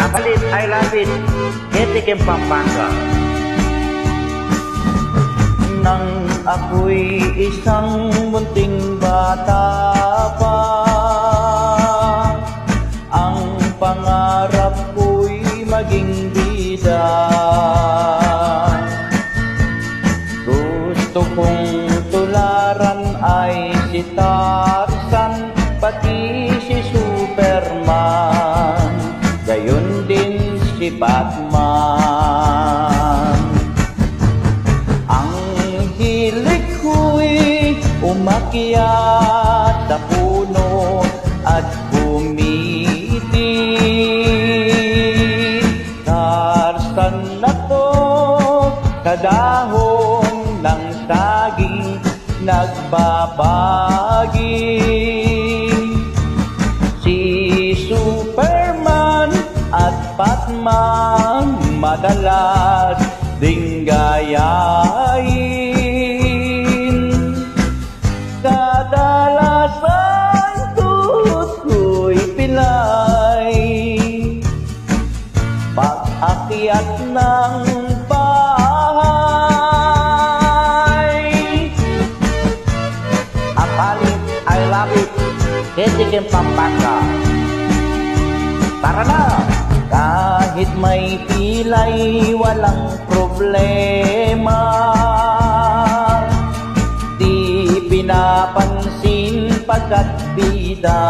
Apalit, I love it. Ketikim Pampanga. Nang ako'y isang munting bata pa, ang pangarap ko'y maging bida. Gusto kong tularan ay si Tarzan, pati si Superman, gayon din si Batman. Ang hilig ko'y umakyat sa puno at bumiti. Tarzan na to, kadahon ng saging nagbabagi. Si Superman at Batman madalas ding gayahin. Kadalasan ko'y pilay pag-akyat ng bahay. Apalit, I love it. Ketikim Pampanga. Tara na! Kahit may pilay, walang problema. Di pinapansin pagkat bida.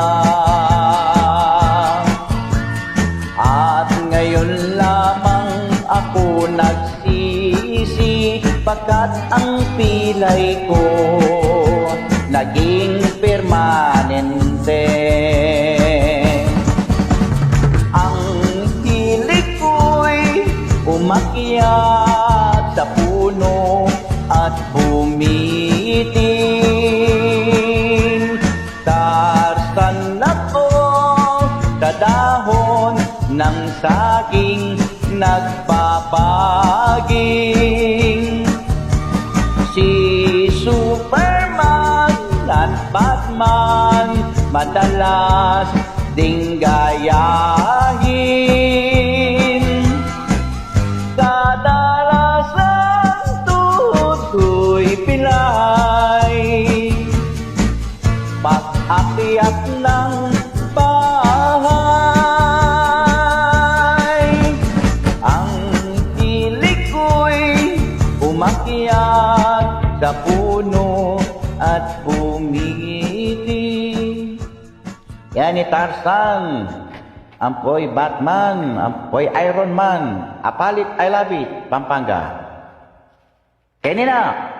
At ngayon lamang ako nagsisi, pagkat ang pilay ko naging permanente. Umakyat sa puno at bumiting. Tarzan ako sa dahon ng saging nagbabaging. Si Superman at Batman madalas ding gayahin. Kadalasan ko'y pilay pag-akyat ng bahay. Ang hilig ko'y umakyat sa puno at bumiti. Yan ni Tarzan. Ampoy Batman, ampoy Iron Man. Apalit, I love it, Pampanga. Kenina!